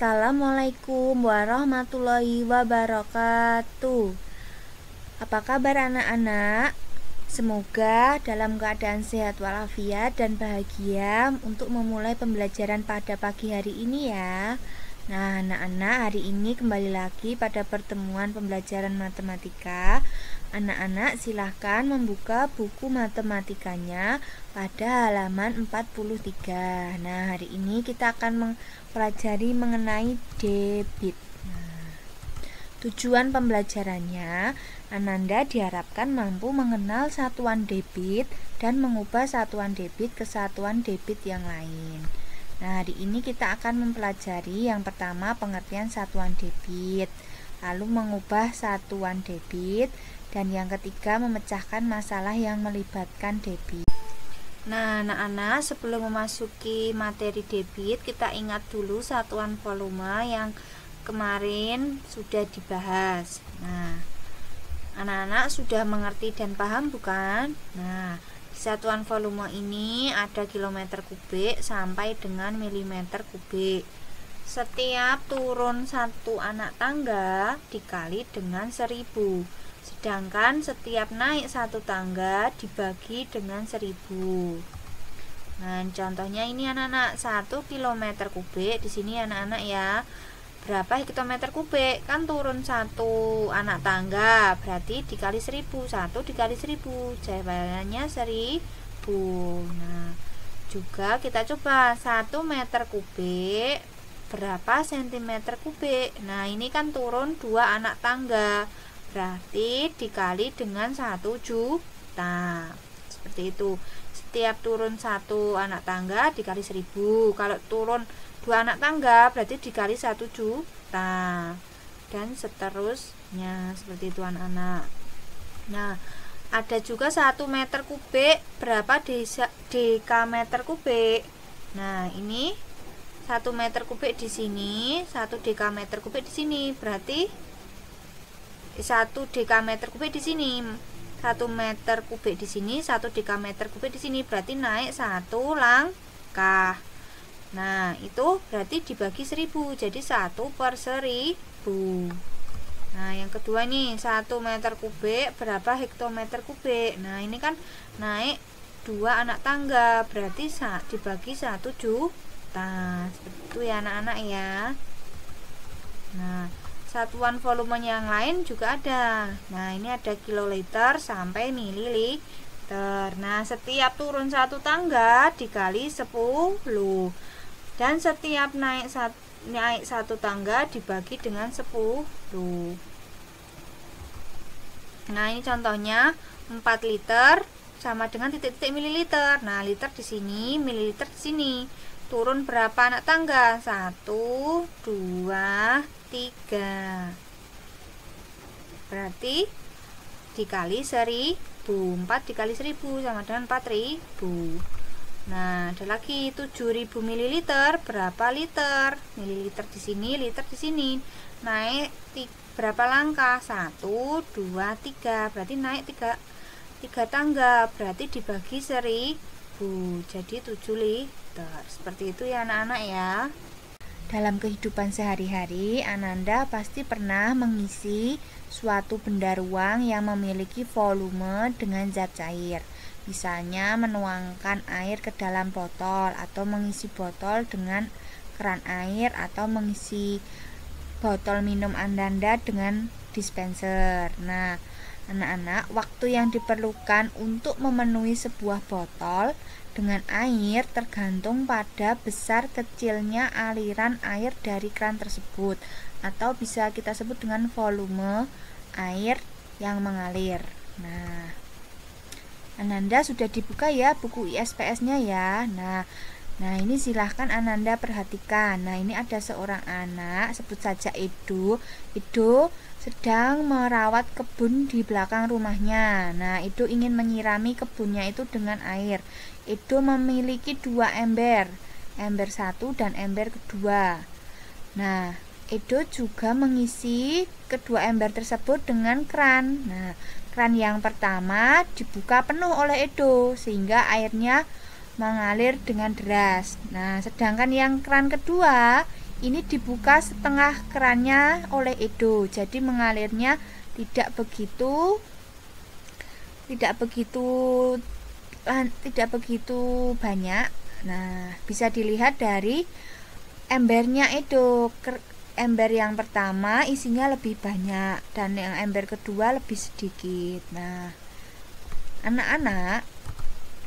Assalamualaikum warahmatullahi wabarakatuh. Apa kabar anak-anak? Semoga dalam keadaan sehat walafiat dan bahagia untuk memulai pembelajaran pada pagi hari ini ya. Nah anak-anak, hari ini kembali lagi pada pertemuan pembelajaran matematika. Anak-anak silahkan membuka buku matematikanya pada halaman 43. Nah hari ini kita akan mempelajari mengenai debit. Tujuan pembelajarannya, Ananda diharapkan mampu mengenal satuan debit dan mengubah satuan debit ke satuan debit yang lain. Nah, hari ini kita akan mempelajari yang pertama pengertian satuan debit, lalu mengubah satuan debit, dan yang ketiga memecahkan masalah yang melibatkan debit. Nah, anak-anak, sebelum memasuki materi debit, kita ingat dulu satuan volume yang kemarin sudah dibahas. Nah, anak-anak sudah mengerti dan paham bukan? Nah, di satuan volume ini ada kilometer kubik sampai dengan milimeter kubik. Setiap turun satu anak tangga dikali dengan 1000. Sedangkan setiap naik satu tangga dibagi dengan 1000. Nah, contohnya ini anak-anak, 1 km kubik di sini anak-anak ya. Berapa hektometer kubik? Kan turun satu anak tangga, berarti dikali 1000. 1 dikali 1000, jawabannya 1000. Nah, juga kita coba 1 meter kubik berapa sentimeter kubik. Nah, ini kan turun 2 anak tangga, berarti dikali dengan 1 juta. Seperti itu. Setiap turun satu anak tangga dikali 1000. Kalau turun 2 anak tangga berarti dikali 1 juta. Dan seterusnya. Seperti itu anak-anak. Nah, ada juga 1 meter kubik berapa dekameter kubik. Nah, ini 1 meter kubik di sini, 1 dekameter kubik di sini. Berarti 1 dekameter kubik di sini. 1 meter kubik di sini, 1 dekameter kubik di sini, berarti naik 1 langkah. Nah, itu berarti dibagi 1000, jadi 1/1000. Nah, yang kedua nih, 1 meter kubik berapa hektometer kubik. Nah, ini kan naik 2 anak tangga, berarti dibagi 1 juta. Seperti itu ya anak-anak ya. Nah, satuan volume yang lain juga ada. Nah, ini ada kiloliter sampai mililiter. Nah, setiap turun satu tangga dikali 10. Dan setiap naik satu tangga dibagi dengan 10. Nah, ini contohnya 4 liter sama dengan titik-titik mililiter. Nah, liter di sini, mililiter di sini. Turun berapa anak tangga? 1, 2, 3. Berarti dikali 1000. 4 dikali 1000 sama dengan 4000. Nah, ada lagi 7000 ml berapa liter? Mililiter di sini, liter di sini. Naik berapa langkah? 1, 2, 3. Berarti naik 3 tangga. Berarti dibagi 1000. Jadi 7 liter. Seperti itu ya anak-anak ya. Dalam kehidupan sehari-hari, Ananda pasti pernah mengisi suatu benda ruang yang memiliki volume dengan zat cair. Misalnya menuangkan air ke dalam botol, atau mengisi botol dengan keran air, atau mengisi botol minum Ananda dengan dispenser. Nah, anak-anak, waktu yang diperlukan untuk memenuhi sebuah botol dengan air tergantung pada besar kecilnya aliran air dari keran tersebut, atau bisa kita sebut dengan volume air yang mengalir. Nah, Ananda sudah dibuka ya buku ISPS-nya ya. Nah, ini silahkan Ananda perhatikan. Nah, ini ada seorang anak, sebut saja Edo. Edo sedang merawat kebun di belakang rumahnya. Nah, Edo ingin menyirami kebunnya itu dengan air. Edo memiliki 2 ember, ember 1 dan ember kedua. Nah, Edo juga mengisi kedua ember tersebut dengan keran. Nah, keran yang pertama dibuka penuh oleh Edo sehingga airnya mengalir dengan deras. Nah, sedangkan yang keran kedua ini dibuka setengah kerannya oleh Edo, jadi mengalirnya tidak begitu banyak. Nah, bisa dilihat dari embernya Edo. Ember yang pertama isinya lebih banyak dan yang ember kedua lebih sedikit. Nah, anak-anak,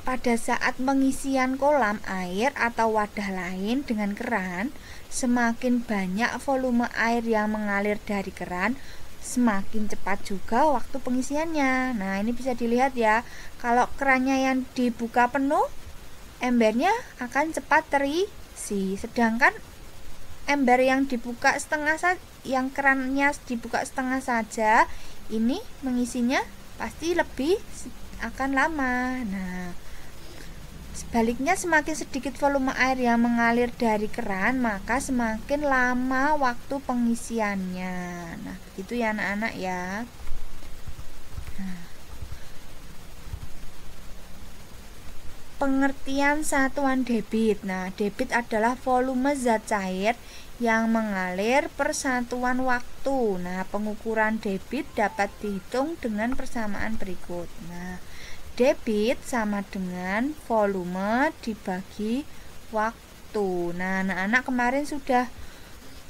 pada saat pengisian kolam air atau wadah lain dengan keran, semakin banyak volume air yang mengalir dari keran, semakin cepat juga waktu pengisiannya. Nah, ini bisa dilihat ya. Kalau kerannya yang dibuka penuh, embernya akan cepat terisi. Sedangkan ember yang dibuka setengah saja, yang kerannya dibuka setengah saja, ini mengisinya pasti lebih akan lama. Nah, sebaliknya, semakin sedikit volume air yang mengalir dari keran, maka semakin lama waktu pengisiannya. Nah, itu ya anak-anak ya. Nah, pengertian satuan debit. Nah, debit adalah volume zat cair yang mengalir per satuan waktu. Nah, pengukuran debit dapat dihitung dengan persamaan berikut. Nah, debit sama dengan volume dibagi waktu. Nah, anak-anak kemarin sudah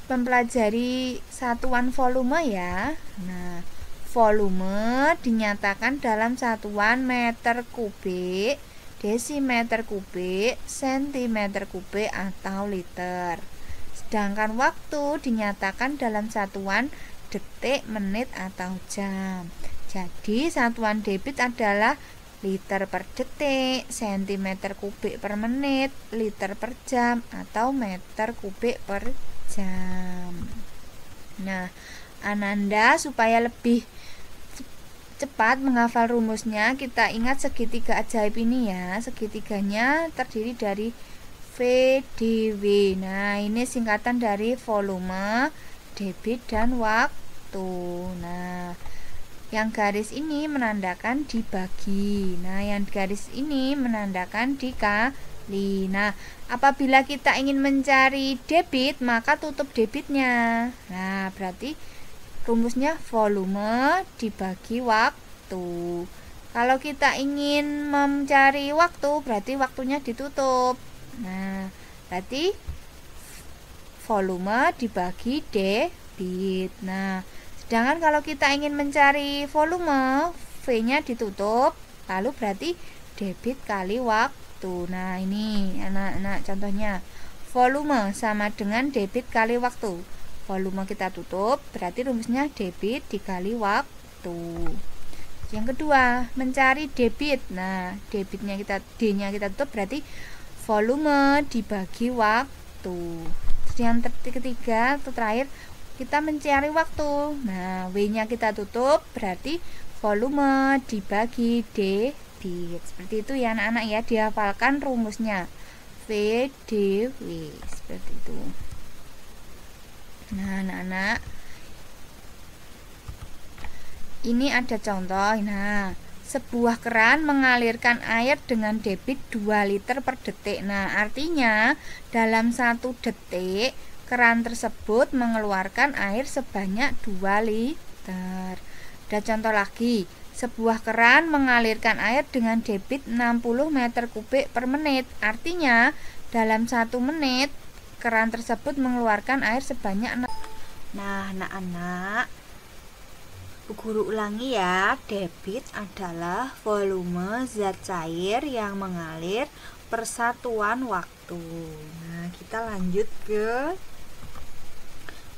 mempelajari satuan volume ya. Nah, volume dinyatakan dalam satuan meter kubik, desimeter kubik, sentimeter kubik, atau liter. Sedangkan waktu dinyatakan dalam satuan detik, menit, atau jam. Jadi satuan debit adalah liter per detik, sentimeter kubik per menit, liter per jam, atau meter kubik per jam. Nah, Ananda, supaya lebih cepat menghafal rumusnya, kita ingat segitiga ajaib ini ya. Segitiganya terdiri dari VDW. Nah, ini singkatan dari volume, debit, dan waktu. Nah, yang garis ini menandakan dibagi. Nah, yang garis ini menandakan dikali. Nah, apabila kita ingin mencari debit, maka tutup debitnya. Nah, berarti rumusnya volume dibagi waktu. Kalau kita ingin mencari waktu, berarti waktunya ditutup. Nah, berarti volume dibagi debit. Nah, sedangkan kalau kita ingin mencari volume, V-nya ditutup, lalu berarti debit kali waktu. Nah, ini anak-anak contohnya. Volume sama dengan debit kali waktu. Volume kita tutup, berarti rumusnya debit dikali waktu. Yang kedua, mencari debit. Nah, debitnya D-nya kita tutup, berarti volume dibagi waktu. Yang ketiga atau terakhir, kita mencari waktu. Nah, W-nya kita tutup, berarti volume dibagi debit. Seperti itu ya anak-anak ya, dihafalkan rumusnya. VDW, seperti itu. Nah, anak-anak, ini ada contoh. Nah, sebuah keran mengalirkan air dengan debit 2 liter per detik. Nah, artinya dalam 1 detik keran tersebut mengeluarkan air sebanyak 2 liter. Ada contoh lagi. Sebuah keran mengalirkan air dengan debit 60 meter kubik per menit. Artinya dalam 1 menit keran tersebut mengeluarkan air sebanyak 6. Nah, anak-anak, Bu Guru ulangi ya. Debit adalah volume zat cair yang mengalir per satuan waktu. Nah, kita lanjut ke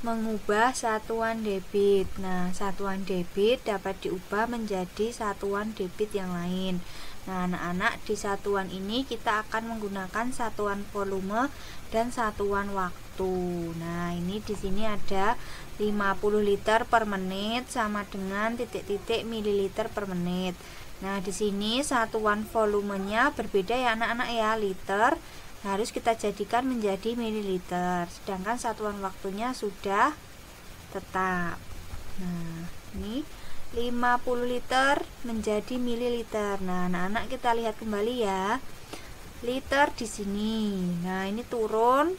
mengubah satuan debit. Nah, satuan debit dapat diubah menjadi satuan debit yang lain. Nah, anak-anak, di satuan ini kita akan menggunakan satuan volume dan satuan waktu. Nah, ini di sini ada 50 liter per menit sama dengan titik-titik mililiter per menit. Nah, di sini satuan volumenya berbeda ya anak-anak ya, liter harus kita jadikan menjadi mililiter, sedangkan satuan waktunya sudah tetap. Nah, ini 50 liter menjadi mililiter. Nah, anak-anak, kita lihat kembali ya. Liter di sini. Nah, ini turun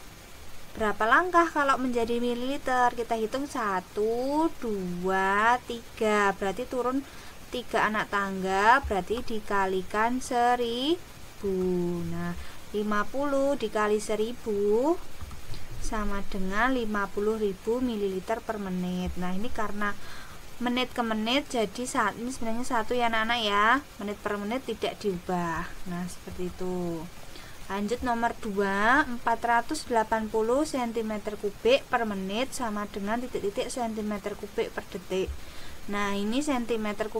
berapa langkah kalau menjadi mililiter? Kita hitung 1, 2, 3, berarti turun 3 anak tangga, berarti dikalikan 1000. Nah, 50 dikali 1000 sama dengan 50.000 ml per menit. Nah, ini karena menit ke menit, jadi saat ini sebenarnya 1 ya anak-anak ya, menit per menit tidak diubah. Nah, seperti itu. Lanjut nomor 2, 480 cm3 per menit sama dengan titik-titik cm3 per detik. Nah, ini cm3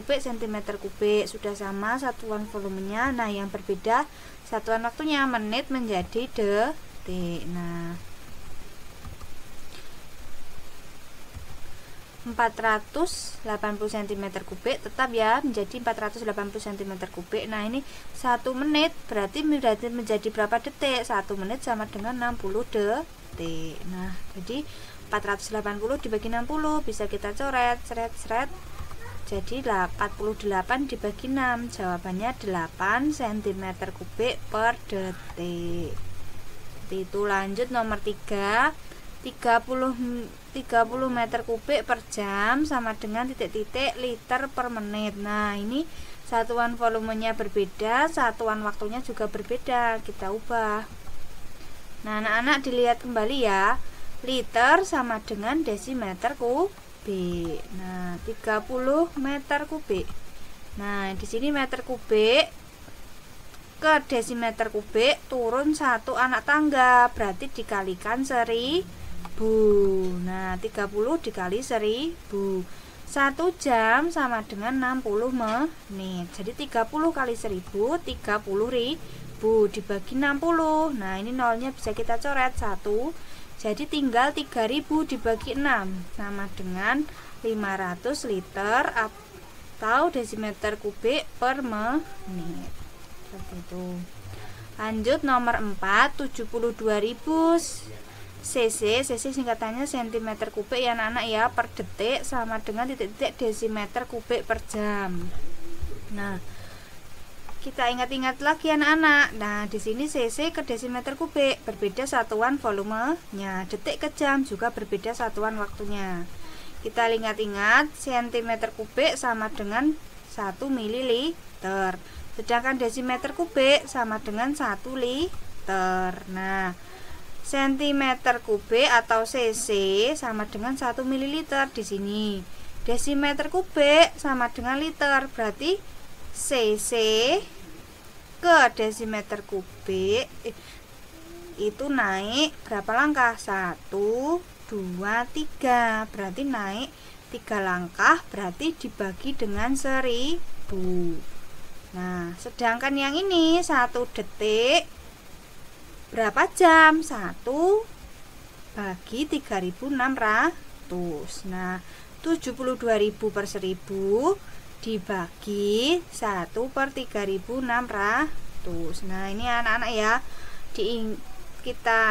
sudah sama satuan volumenya. Nah, yang berbeda satuan waktunya, menit menjadi detik. Nah, 480 cm3 tetap ya menjadi 480 cm3. Nah, ini 1 menit berarti menjadi berapa detik? 1 menit sama dengan 60 detik. Nah, jadi 480 dibagi 60 bisa kita coret, seret. Jadi 48 dibagi 6, jawabannya 8 cm3 per detik. Itu lanjut nomor 3, 30 meter kubik per jam sama dengan titik-titik liter per menit. Nah, ini satuan volumenya berbeda, satuan waktunya juga berbeda, kita ubah. Nah, anak-anak dilihat kembali ya, liter sama dengan desimeter kubik. Nah, 30 meter kubik. Nah, di sini meter kubik ke desimeter kubik turun 1 anak tangga, berarti dikalikan 1000. Nah, 30 dikali 1000. 1 jam sama dengan 60 menit. Jadi 30 kali 1000, 30.000 dibagi 60. Nah, ini nolnya bisa kita coret 1. Jadi tinggal 3000 dibagi 6 sama dengan 500 liter atau desimeter kubik per menit. Seperti itu. Lanjut nomor 4, 72.000 cc singkatannya cm3 ya anak-anak ya, per detik sama dengan titik-titik desimeter kubik per jam. Nah, kita ingat-ingat lagi anak-anak. Nah, di sini cc ke desimeter kubik berbeda satuan volumenya, detik ke jam juga berbeda satuan waktunya. Kita ingat-ingat cm3 sama dengan 1 ml, sedangkan desimeter kubik sama dengan 1 liter. Nah, cm3 atau cc sama dengan 1 ml di sini. Desimeter kubik sama dengan liter, berarti cc ke desimeter kubik itu naik berapa langkah? 1, 2, 3, berarti naik 3 langkah, berarti dibagi dengan 1000. Nah, sedangkan yang ini 1 detik berapa jam? 1 bagi 3600. Nah, 72.000 per 1000 dibagi 1 per 3600. Nah, ini anak-anak ya, kita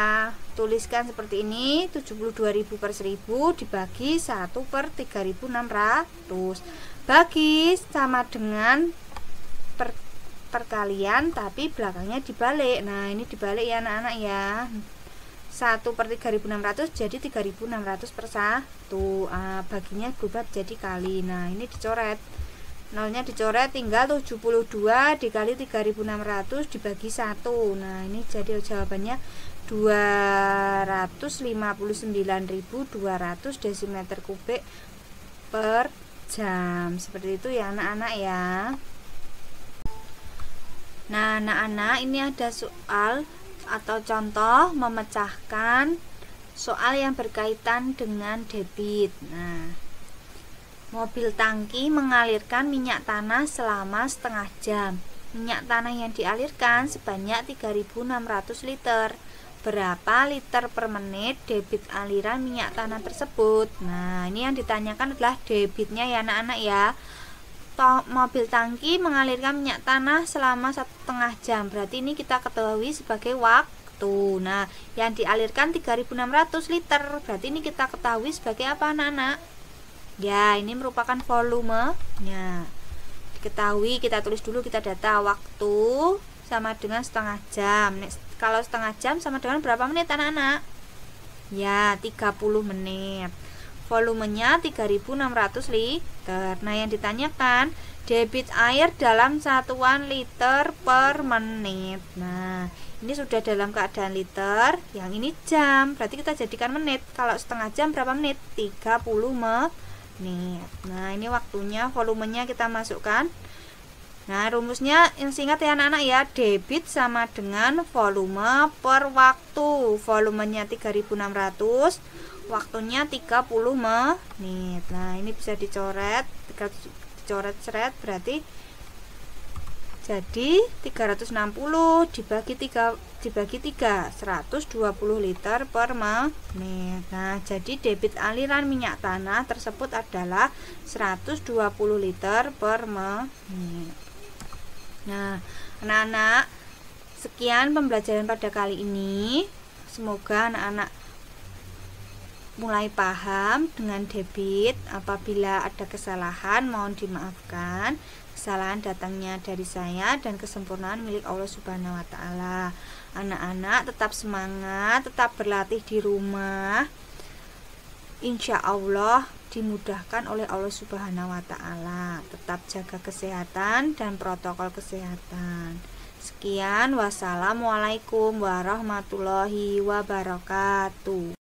tuliskan seperti ini, 72.000 per 1000 dibagi 1 per 3600. Bagi sama dengan perkalian tapi belakangnya dibalik. Nah, ini dibalik ya anak-anak ya, 1 per 3600 jadi 3600 per 1. Baginya berubah jadi kali. Nah, ini dicoret, nolnya dicoret, tinggal 72 dikali 3600 dibagi 1. Nah, ini jadi jawabannya 259.200 desimeter kubik per jam. Seperti itu ya anak-anak ya. Nah, anak-anak, ini ada soal atau contoh memecahkan soal yang berkaitan dengan debit. Nah, mobil tangki mengalirkan minyak tanah selama setengah jam. Minyak tanah yang dialirkan sebanyak 3.600 liter. Berapa liter per menit debit aliran minyak tanah tersebut? Nah, ini yang ditanyakan adalah debitnya ya anak-anak ya. Mobil tangki mengalirkan minyak tanah selama 1,5 jam, berarti ini kita ketahui sebagai waktu. Nah, yang dialirkan 3.600 liter, berarti ini kita ketahui sebagai apa anak-anak? Ya, ini merupakan volumenya. Diketahui, kita tulis dulu, kita data waktu sama dengan setengah jam. Kalau setengah jam sama dengan berapa menit anak-anak? Ya, 30 menit. Volumenya 3600 liter. Nah, yang ditanyakan debit air dalam satuan liter per menit. Nah, ini sudah dalam keadaan liter, yang ini jam. Berarti kita jadikan menit. Kalau setengah jam berapa menit? 30 menit. Nah, ini waktunya, volumenya kita masukkan. Nah, rumusnya yang singkat ya anak-anak ya, debit sama dengan volume per waktu. Volumenya 3600, waktunya 30 menit. Nah, ini bisa dicoret, dicoret seret, berarti jadi 360 dibagi 3, 120 liter per menit. Nah, jadi debit aliran minyak tanah tersebut adalah 120 liter per menit. Nah, anak-anak, sekian pembelajaran pada kali ini. Semoga anak-anak mulai paham dengan debit. Apabila ada kesalahan, mohon dimaafkan. Kesalahan datangnya dari saya dan kesempurnaan milik Allah Subhanahu wa Ta'ala. Anak-anak tetap semangat, tetap berlatih di rumah. Insya Allah dimudahkan oleh Allah Subhanahu wa Ta'ala. Tetap jaga kesehatan dan protokol kesehatan. Sekian, wassalamualaikum warahmatullahi wabarakatuh.